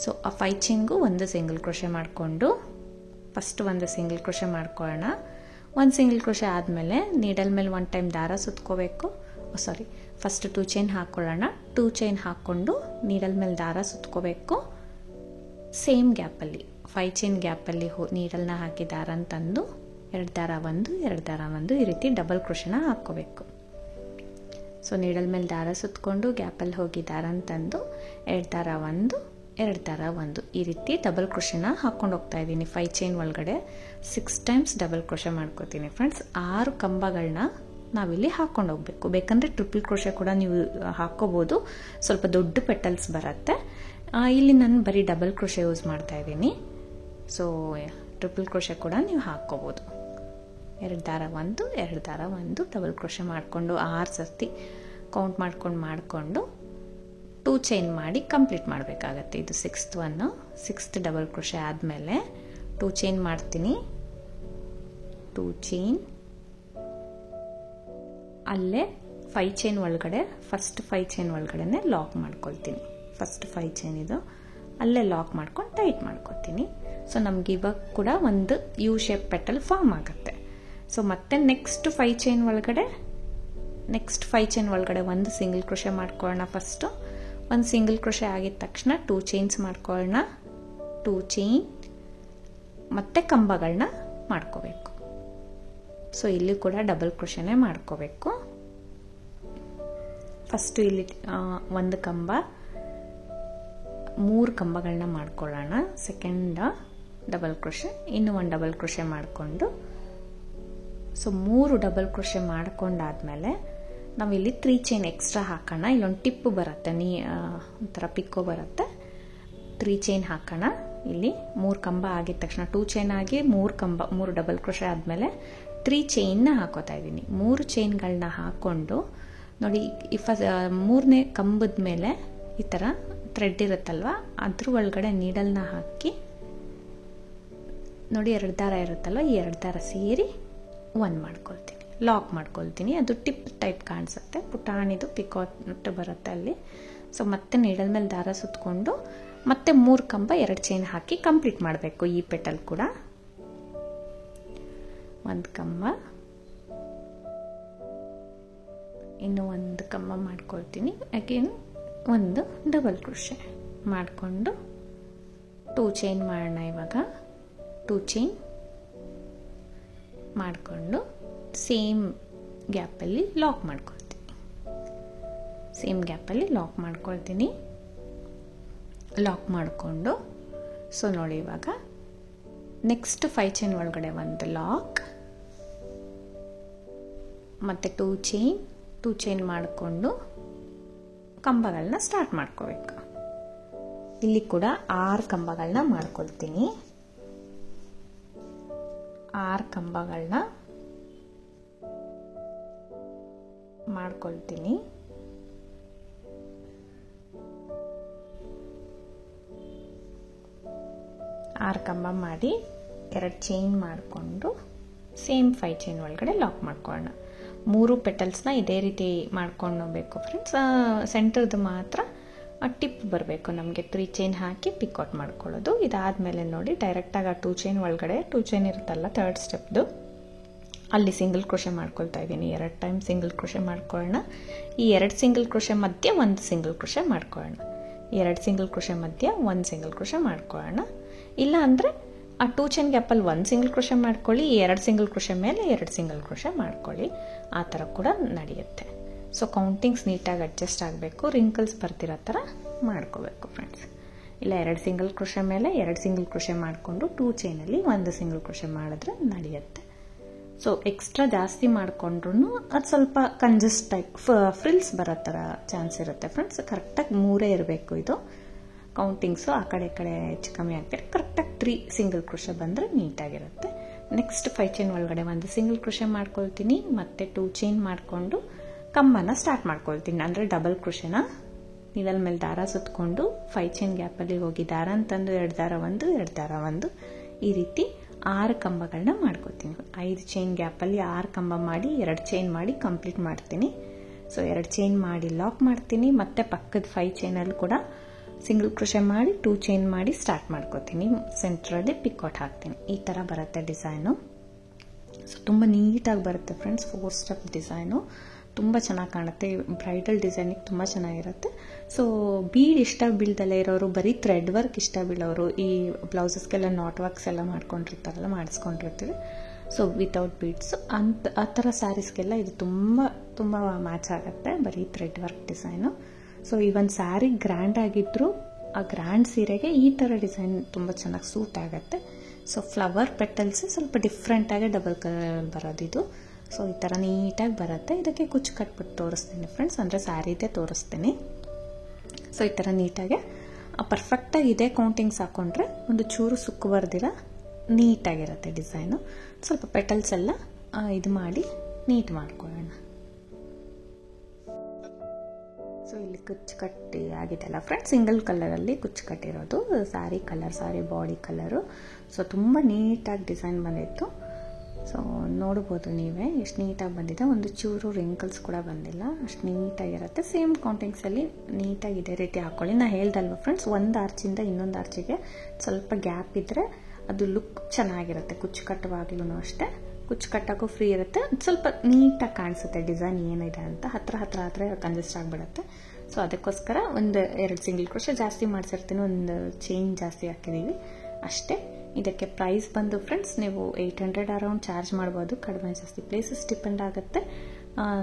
ಸೊ ಆ 5 ಚೈನ್ಗೂ 1 ಸಿಂಗಲ್ ಕ್ರೋಶೆ ಮಾಡಿಕೊಂಡು ಫಸ್ಟ್ 1 ಸಿಂಗಲ್ ಕ್ರೋಶೆ ಮಾಡ್ಕೊಳ್ಳೋಣ. 1 ಸಿಂಗಲ್ ಕ್ರೋಶೆ ಆದಮೇಲೆ ನೀಡಲ್ ಮೇಲೆ 1 ಟೈಮ್ ದಾರ ಸುತ್ಕೋಬೇಕು. ಫಸ್ಟ್ 2 ಚೈನ್ ಹಾಕ್ಕೊಳ್ಳೋಣ. 2 ಚೈನ್ ಹಾಕ್ಕೊಂಡು ನೀಡಲ್ ಮೇಲೆ ದಾರ ಸುತ್ಕೋಬೇಕು. ಸೇಮ್ ಗ್ಯಾಪಲ್ಲಿ 5 ಚೈನ್ ಗ್ಯಾಪಲ್ಲಿ ನೀಡಲ್ನ ಹಾಕಿ ದಾರನ ತಂದು 2 ದಾರ 1 2 ದಾರ 1 ಈ ರೀತಿ ಡಬಲ್ ಕ್ರೋಶೆನ ಹಾಕ್ಕೋಬೇಕು. ಸೊ ನೀಡಲ್ ಮೇಲೆ ದಾರ ಸುತ್ಕೊಂಡು ಗ್ಯಾಪಲ್ಲಿ ಹೋಗಿ ದಾರನ ತಂದು 2 ದಾರ 1 2 ದಾರ 1 ಈ ರೀತಿ ಡಬಲ್ ಕ್ರೋಶೆನ ಹಾಕ್ಕೊಂಡು ಹೋಗ್ತಾ ಇದ್ದೀನಿ. 5 ಚೈನ್ ಒಳಗಡೆ 6 ಟೈಮ್ಸ್ ಡಬಲ್ ಕ್ರೋಶೆ ಮಾಡ್ಕೋತೀನಿ ಫ್ರೆಂಡ್ಸ್. 6 ಕಂಬಗಳನ್ನ ನಾವಿಲ್ಲಿ ಹಾಕ್ಕೊಂಡು ಹೋಗ್ಬೇಕು. ಬೇಕಂದರೆ ಟ್ರಿಪಲ್ ಕ್ರೋಶೆ ಕೂಡ ನೀವು ಹಾಕ್ಕೋಬೋದು, ಸ್ವಲ್ಪ ದೊಡ್ಡ ಪೆಟಲ್ಸ್ ಬರುತ್ತೆ. ಇಲ್ಲಿ ನಾನು ಬರೀ ಡಬಲ್ ಕ್ರೋಶೆ ಯೂಸ್ ಮಾಡ್ತಾ ಇದ್ದೀನಿ. ಸೊ ಟ್ರಿಪಲ್ ಕ್ರೋಶೆ ಕೂಡ ನೀವು ಹಾಕ್ಕೋಬೋದು. 2 ದಾರ 1 2 ದಾರ 1 ಡಬಲ್ ಕ್ರೋಶೆ ಮಾಡಿಕೊಂಡು 6 ಸರ್ತಿ ಕೌಂಟ್ ಮಾಡಿಕೊಂಡು 2 ಚೈನ್ ಮಾಡಿ ಕಂಪ್ಲೀಟ್ ಮಾಡಬೇಕಾಗತ್ತೆ. ಇದು 6th one. 6th double crochet ಆದಮೇಲೆ 2 ಚೈನ್ ಮಾಡ್ತೀನಿ. 2 ಚೈನ್ ಅಲ್ಲೇ 5 ಚೈನ್ ಒಳಗಡೆ ಫಸ್ಟ್ 5 ಚೈನ್ ಒಳಗಡೆನೆ ಲಾಕ್ ಮಾಡ್ಕೊಳ್ತೀನಿ. ಫಸ್ಟ್ 5 ಚೈನ್ ಇದು ಅಲ್ಲೇ ಲಾಕ್ ಮಾಡ್ಕೊಂಡು ಟೈಟ್ ಮಾಡ್ಕೊತೀನಿ. ಸೊ ನಮ್ಗೆ ಇವಾಗ ಕೂಡ ಒಂದು ಯು ಶೇಪ್ ಪೆಟಲ್ ಫಾರ್ಮ್ ಆಗುತ್ತೆ. ಸೊ ಮತ್ತೆ ನೆಕ್ಸ್ಟ್ 5 ಚೈನ್ ಒಳಗಡೆ 1 ಸಿಂಗಲ್ ಕ್ರೋಶೆ ಮಾಡ್ಕೊಳ್ಳೋಣ. ಫಸ್ಟು 1 ಸಿಂಗಲ್ ಕ್ರೋಶೆ ಆಗಿದ ತಕ್ಷಣ 2 ಚೈನ್ಸ್ ಮಾಡ್ಕೊಳ್ಳೋಣ. 2 ಚೈನ್ ಮತ್ತೆ ಕಂಬಗಳನ್ನ ಮಾಡ್ಕೋಬೇಕು. ಸೊ ಇಲ್ಲಿ ಕೂಡ ಡಬಲ್ ಕ್ರೋಶೆನೇ ಮಾಡ್ಕೋಬೇಕು. ಫಸ್ಟ್ ಇಲ್ಲಿ 1 ಕಂಬ 3 ಕಂಬಗಳನ್ನ ಮಾಡ್ಕೊಳ್ಳೋಣ. ಸೆಕೆಂಡ್ ಡಬಲ್ ಕ್ರೋಶೆ, ಇನ್ನು 1 ಡಬಲ್ ಕ್ರೋಶೆ ಮಾಡಿಕೊಂಡು, ಸೊ 3 ಡಬಲ್ ಕ್ರೋಶೆ ಮಾಡ್ಕೊಂಡಾದ್ಮೇಲೆ ನಾವಿಲ್ಲಿ 3 ಚೈನ್ ಎಕ್ಸ್ಟ್ರಾ ಹಾಕೋಣ. ಇಲ್ಲೊಂದು ಟಿಪ್ ಬರುತ್ತೆ, ಒಂಥರ ಪಿಕ್ಕೋ ಬರುತ್ತೆ. 3 ಚೈನ್ ಹಾಕೋಣ. ಇಲ್ಲಿ 3 ಕಂಬ ಆಗಿದ ತಕ್ಷಣ 2 ಚೈನ್ ಆಗಿ 3 ಡಬಲ್ ಕ್ರೋಶೆ ಆದಮೇಲೆ 3 ಚೈನ್ನ ಹಾಕೋತಾ ಇದ್ದೀನಿ. 3 ಚೈನ್ಗಳನ್ನ ಹಾಕ್ಕೊಂಡು ನೋಡಿ, ಮೂರನೇ ಕಂಬದ ಮೇಲೆ ಈ ಥರ ಥ್ರೆಡ್ ಇರುತ್ತಲ್ವ, ಅದ್ರ ಒಳಗಡೆ ನೀಡಲ್ನ ಹಾಕಿ ನೋಡಿ 2 ದಾರ ಇರುತ್ತಲ್ವ, ಈ 2 ದಾರ ಸೇರಿ 1 ಮಾಡ್ಕೊಳ್ತೀನಿ, ಲಾಕ್ ಮಾಡ್ಕೊಳ್ತೀನಿ. ಅದು ಟಿಪ್ ಟೈಪ್ ಕಾಣಿಸುತ್ತೆ, ಪುಟಾಣಿದು ಪಿಕೋಟ್ ಬರುತ್ತೆ ಅಲ್ಲಿ. ಸೊ ಮತ್ತೆ ನೀಡಲ್ ಮೇಲೆ ದಾರ ಸುತ್ಕೊಂಡು ಮತ್ತೆ 3 ಕಂಬ 2 ಚೈನ್ ಹಾಕಿ ಕಂಪ್ಲೀಟ್ ಮಾಡಬೇಕು. ಈ ಪೆಟಲ್ ಕೂಡ 1 ಕಂಬ, ಇನ್ನು 1 ಕಂಬ ಮಾಡ್ಕೊಳ್ತೀನಿ. ಅಗೇನ್ 1 ಡಬಲ್ ಕ್ರೋಶೆ ಮಾಡಿಕೊಂಡು 2 ಚೈನ್ ಮಾಡೋಣ. ಇವಾಗ 2 ಚೈನ್ ಮಾಡಿಕೊಂಡು ಸೇಮ್ ಗ್ಯಾಪಲ್ಲಿ ಲಾಕ್ ಮಾಡ್ಕೊಳ್ತೀನಿ. ಲಾಕ್ ಮಾಡಿಕೊಂಡು ಸೊ ನೋಡಿ, ಇವಾಗ ನೆಕ್ಸ್ಟ್ 5 ಚೈನ್ ಒಳಗಡೆ 1 ಲಾಕ್, ಮತ್ತು 2 ಚೈನ್ ಮಾಡಿಕೊಂಡು ಕಂಬಗಳನ್ನ ಸ್ಟಾರ್ಟ್ ಮಾಡ್ಕೋಬೇಕು. ಇಲ್ಲಿ ಕೂಡ 6 ಕಂಬಗಳನ್ನ ಮಾಡ್ಕೊಳ್ತೀನಿ. 6 ಕಂಬಗಳನ್ನ ಮಾಡ್ಕೊಳ್ತೀನಿ. ಆರು ಕಂಬ ಮಾಡಿ 2 ಚೈನ್ ಮಾಡಿಕೊಂಡು ಸೇಮ್ 5 ಚೈನ್ ಒಳಗಡೆ ಲಾಕ್ ಮಾಡ್ಕೊಳ್ಳೋಣ. 3 ಪೆಟಲ್ಸ್ನ ಇದೇ ರೀತಿ ಮಾಡ್ಕೊಂಡು ಹೋಗ್ಬೇಕು ಫ್ರೆಂಡ್ಸ್. ಸೆಂಟರ್ದು ಮಾತ್ರ ಟಿಪ್ ಬರಬೇಕು ನಮಗೆ. 3 ಚೈನ್ ಹಾಕಿ ಪಿಕ್ಔಟ್ ಮಾಡ್ಕೊಳ್ಳೋದು. ಇದಾದಮೇಲೆ ನೋಡಿ ಡೈರೆಕ್ಟಾಗಿ ಆ 2 ಚೈನ್ ಒಳಗಡೆ 2 ಚೈನ್ ಇರುತ್ತಲ್ಲ ಥರ್ಡ್ ಸ್ಟೆಪ್ದು, ಅಲ್ಲಿ ಸಿಂಗಲ್ ಕ್ರೋಶೆ ಮಾಡ್ಕೊಳ್ತಾ ಇದ್ದೀನಿ. 2 ಟೈಮ್ ಸಿಂಗಲ್ ಕ್ರೋಶೆ ಮಾಡ್ಕೊಳ್ಳೋಣ. ಈ 2 ಸಿಂಗಲ್ ಕ್ರೋಶೆ ಮಧ್ಯೆ 1 ಸಿಂಗಲ್ ಕ್ರೋಶೆ ಮಾಡ್ಕೊಳ್ಳೋಣ. 2 ಸಿಂಗಲ್ ಕ್ರೋಶೆ ಮಧ್ಯೆ 1 ಸಿಂಗಲ್ ಕ್ರೋಶೆ ಮಾಡ್ಕೊಳ್ಳೋಣ. ಇಲ್ಲ ಅಂದರೆ ಆ 2 ಚೈನ್ ಗ್ಯಾಪಲ್ಲಿ 1 ಸಿಂಗಲ್ ಕ್ರೋಶೆ ಮಾಡ್ಕೊಳ್ಳಿ, 2 ಸಿಂಗಲ್ ಕ್ರೋಶೆ ಮೇಲೆ 2 ಸಿಂಗಲ್ ಕ್ರೋಶೆ ಮಾಡ್ಕೊಳ್ಳಿ. ಆ ಥರ ಕೂಡ ನಡೆಯುತ್ತೆ. ಸೊ ಕೌಂಟಿಂಗ್ಸ್ ನೀಟಾಗಿ ಅಡ್ಜಸ್ಟ್ ಆಗಬೇಕು, ರಿಂಕಲ್ಸ್ ಬರ್ತಿರೋ ಥರ ಮಾಡ್ಕೋಬೇಕು ಫ್ರೆಂಡ್ಸ್. ಇಲ್ಲ 2 ಸಿಂಗಲ್ ಕ್ರೋಶೆ ಮೇಲೆ 2 ಸಿಂಗಲ್ ಕ್ರೋಶೆ ಮಾಡಿಕೊಂಡು 2 ಚೈನಲ್ಲಿ 1 ಸಿಂಗಲ್ ಕ್ರೋಶೆ ಮಾಡಿದ್ರೆ ನಡೆಯುತ್ತೆ. ಸೊ ಎಕ್ಸ್ಟ್ರಾ ಜಾಸ್ತಿ ಮಾಡಿಕೊಂಡ್ರೂ ಅದು ಸ್ವಲ್ಪ ಕಂಜಸ್ಟ್ ಟೈಪ್ ಫ್ರಿಲ್ಸ್ ಬರೋ ಥರ ಚಾನ್ಸ್ ಇರುತ್ತೆ ಫ್ರೆಂಡ್ಸ್. ಕರೆಕ್ಟಾಗಿ 3 ಇರಬೇಕು ಇದು ಕೌಂಟಿಂಗ್ಸು. ಆ ಕಡೆ ಈ ಕಡೆ ಹೆಚ್ಚು ಕಮ್ಮಿ ಆಗ್ತಾರೆ. ಕರೆಕ್ಟಾಗಿ 3 ಸಿಂಗಲ್ ಕ್ರೋಶೆ ಬಂದರೆ ನೀಟಾಗಿರುತ್ತೆ. ನೆಕ್ಸ್ಟ್ 5 ಚೈನ್ ಒಳಗಡೆ 1 ಸಿಂಗಲ್ ಕ್ರೋಶೆ ಮಾಡ್ಕೊಳ್ತೀನಿ. ಮತ್ತೆ 2 ಚೈನ್ ಮಾಡಿಕೊಂಡು ಕಂಬನ ಸ್ಟಾರ್ಟ್ ಮಾಡ್ಕೊಳ್ತೀನಿ. ಅಂದರೆ ಡಬಲ್ ಕ್ರೋಶೆನ ನೀಡಲ್ ಮೇಲೆ ದಾರ ಸುತ್ತಕೊಂಡು 5 ಚೈನ್ ಗ್ಯಾಪಲ್ಲಿ ಹೋಗಿ ದಾರ ಅಂತಂದು 2 ದಾರ 1 2 ದಾರ 1 ಈ ರೀತಿ 6 ಕಂಬಗಳನ್ನ ಮಾಡ್ಕೊತೀನಿ. 5 ಚೈನ್ ಗ್ಯಾಪಲ್ಲಿ 6 ಕಂಬ ಮಾಡಿ 2 ಚೈನ್ ಮಾಡಿ ಕಂಪ್ಲೀಟ್ ಮಾಡ್ತೀನಿ. ಸೊ 2 ಚೈನ್ ಮಾಡಿ ಲಾಕ್ ಮಾಡ್ತೀನಿ. ಮತ್ತೆ ಪಕ್ಕದ 5 ಚೈನಲ್ಲಿ ಕೂಡ ಸಿಂಗಲ್ ಕ್ರೋಶೆ ಮಾಡಿ 2 ಚೈನ್ ಮಾಡಿ ಸ್ಟಾರ್ಟ್ ಮಾಡ್ಕೋತೀನಿ. ಸೆಂಟ್ರಲ್ಲಿ ಪಿಕ್ಔಟ್ ಹಾಕ್ತೀನಿ. ಈ ಥರ ಬರುತ್ತೆ ಡಿಸೈನು. ಸೊ ತುಂಬ ನೀಟಾಗಿ ಬರುತ್ತೆ ಫ್ರೆಂಡ್ಸ್. 4 ಸ್ಟೆಪ್ ಡಿಸೈನು ತುಂಬ ಚೆನ್ನಾಗಿ ಕಾಣುತ್ತೆ. ಬ್ರೈಡಲ್ ಡಿಸೈನಿಗೆ ತುಂಬ ಚೆನ್ನಾಗಿರುತ್ತೆ. ಸೊ ಬೀಡ್ ಇಷ್ಟ ಬೀಳ್ದಲ್ಲೇ ಇರೋರು, ಬರೀ ಥ್ರೆಡ್ ವರ್ಕ್ ಇಷ್ಟ ಬೀಳೋರು, ಈ ಬ್ಲೌಸಸ್ಗೆಲ್ಲ ನಾಟ್ ವರ್ಕ್ಸ್ ಎಲ್ಲ ಮಾಡ್ಕೊಂಡಿರ್ತಾರಲ್ಲ, ಮಾಡಿಸ್ಕೊಂಡಿರ್ತೀವಿ. ಸೊ ವಿತೌಟ್ ಬೀಡ್ಸ್ ಆ ಥರ ಸ್ಯಾರೀಸ್ಗೆಲ್ಲ ಇದು ತುಂಬ ತುಂಬ ಮ್ಯಾಚ್ ಆಗುತ್ತೆ, ಬರೀ ಥ್ರೆಡ್ ವರ್ಕ್ ಡಿಸೈನು. ಸೊ ಈ ಒಂದು ಸ್ಯಾರಿ ಗ್ರ್ಯಾಂಡ್ ಆಗಿದ್ರು ಆ ಗ್ರ್ಯಾಂಡ್ ಸೀರೆಗೆ ಈ ಥರ ಡಿಸೈನ್ ತುಂಬ ಚೆನ್ನಾಗಿ ಸೂಟ್ ಆಗುತ್ತೆ. ಸೊ ಫ್ಲವರ್ ಪೆಟಲ್ಸ್ ಸ್ವಲ್ಪ ಡಿಫ್ರೆಂಟಾಗಿ ಡಬಲ್ ಕಲರ್ ಬರೋದಿದು. ಸೊ ಈ ಥರ ನೀಟಾಗಿ ಬರುತ್ತೆ. ಇದಕ್ಕೆ ಕುಚ್ಚು ಕಟ್ಬಿಟ್ಟು ತೋರಿಸ್ತೀನಿ ಫ್ರೆಂಡ್ಸ್, ಅಂದರೆ ಸ್ಯಾರಿದೇ ತೋರಿಸ್ತೀನಿ. ಸೊ ಈ ಥರ ನೀಟಾಗಿ ಪರ್ಫೆಕ್ಟಾಗಿ ಇದೇ ಕೌಂಟಿಂಗ್ಸ್ ಹಾಕ್ಕೊಂಡ್ರೆ ಒಂದು ಚೂರು ಸುಕ್ಕು ಬರ್ದಿರ ನೀಟಾಗಿರುತ್ತೆ ಡಿಸೈನು. ಸ್ವಲ್ಪ ಪೆಟಲ್ಸ್ ಎಲ್ಲ ಇದು ಮಾಡಿ ನೀಟ್ ಮಾಡ್ಕೊಳ್ಳೋಣ. ಸೊ ಇಲ್ಲಿ ಕುಚ್ಚು ಕಟ್ಟಿ ಆಗಿದೆಲ್ಲ ಫ್ರೆಂಡ್ಸ್, ಸಿಂಗಲ್ ಕಲರಲ್ಲಿ ಕುಚ್ಚು ಕಟ್ಟಿರೋದು sari colour, sari body colour. So ತುಂಬ ನೀಟಾಗಿ ಡಿಸೈನ್ ಬಂದಿತ್ತು. ಸೊ ನೋಡ್ಬೋದು ನೀವೇ ಎಷ್ಟು ನೀಟಾಗಿ ಬಂದಿದೆ. ಒಂದು ಚೂರು ರಿಂಕಲ್ಸ್ ಕೂಡ ಬಂದಿಲ್ಲ, ಅಷ್ಟು ನೀಟಾಗಿರುತ್ತೆ. ಸೇಮ್ ಕೌಂಟಿಂಗ್ಸಲ್ಲಿ ನೀಟಾಗಿ ಇದೇ ರೀತಿ ಹಾಕ್ಕೊಳ್ಳಿ. ನಾನು ಹೇಳ್ದಲ್ವ ಫ್ರೆಂಡ್ಸ್, ಒಂದು ಆರ್ಚಿಂದ ಇನ್ನೊಂದು ಆರ್ಚಿಗೆ ಸ್ವಲ್ಪ ಗ್ಯಾಪ್ ಇದ್ದರೆ ಅದು ಲುಕ್ ಚೆನ್ನಾಗಿರುತ್ತೆ. ಕುಚ್ಚು ಕಟ್ಟುವಾಗ್ಲೂ ಅಷ್ಟೇ, ಕುಚ್ಚು ಕಟ್ಟೋಕ್ಕೂ ಫ್ರೀ ಇರುತ್ತೆ. ಸ್ವಲ್ಪ ನೀಟಾಗಿ ಕಾಣಿಸುತ್ತೆ ಡಿಸೈನ್ ಏನಿದೆ ಅಂತ. ಹತ್ರ ಕಂಜೆಸ್ಟ್ ಆಗಿಬಿಡುತ್ತೆ. ಸೊ ಅದಕ್ಕೋಸ್ಕರ ಒಂದು 2 ಸಿಂಗಲ್ ಕ್ರೋಶೆ ಜಾಸ್ತಿ ಮಾಡಿಸಿರ್ತೀನಿ, ಒಂದು ಚೈನ್ ಜಾಸ್ತಿ ಹಾಕಿದ್ದೀವಿ ಅಷ್ಟೇ. ಇದಕ್ಕೆ ಪ್ರೈಸ್ ಬಂದು ಫ್ರೆಂಡ್ಸ್ ನೀವು 800 ಅರೌಂಡ್ ಚಾರ್ಜ್ ಮಾಡ್ಬೋದು. ಕಡಿಮೆ ಜಾಸ್ತಿ ಪ್ಲೇಸಸ್ ಡಿಪೆಂಡ್ ಆಗುತ್ತೆ.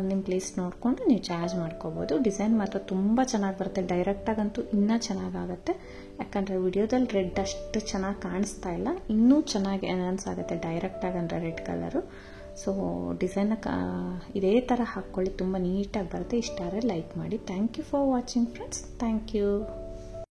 ನಿಮ್ಮ ಪ್ಲೇಸ್ ನೋಡಿಕೊಂಡು ನೀವು ಚಾರ್ಜ್ ಮಾಡ್ಕೋಬೋದು. ಡಿಸೈನ್ ಮಾತ್ರ ತುಂಬ ಚೆನ್ನಾಗಿ ಬರುತ್ತೆ. ಡೈರೆಕ್ಟಾಗಂತೂ ಇನ್ನೂ ಚೆನ್ನಾಗಾಗುತ್ತೆ. ಯಾಕಂದರೆ ವಿಡಿಯೋದಲ್ಲಿ ರೆಡ್ ಅಷ್ಟು ಚೆನ್ನಾಗಿ ಕಾಣಿಸ್ತಾ ಇಲ್ಲ, ಇನ್ನೂ ಚೆನ್ನಾಗಿ ಅನ್ಸಾಗುತ್ತೆ ಡೈರೆಕ್ಟಾಗಿ ಅಂದರೆ ರೆಡ್ ಕಲರು. ಸೊ ಡಿಸೈನ ಇದೇ ಥರ ಹಾಕ್ಕೊಳ್ಳಿ, ತುಂಬ ನೀಟಾಗಿ ಬರುತ್ತೆ. ಇಷ್ಟ ಆದರೆ ಲೈಕ್ ಮಾಡಿ. Thank you for watching friends. Thank you.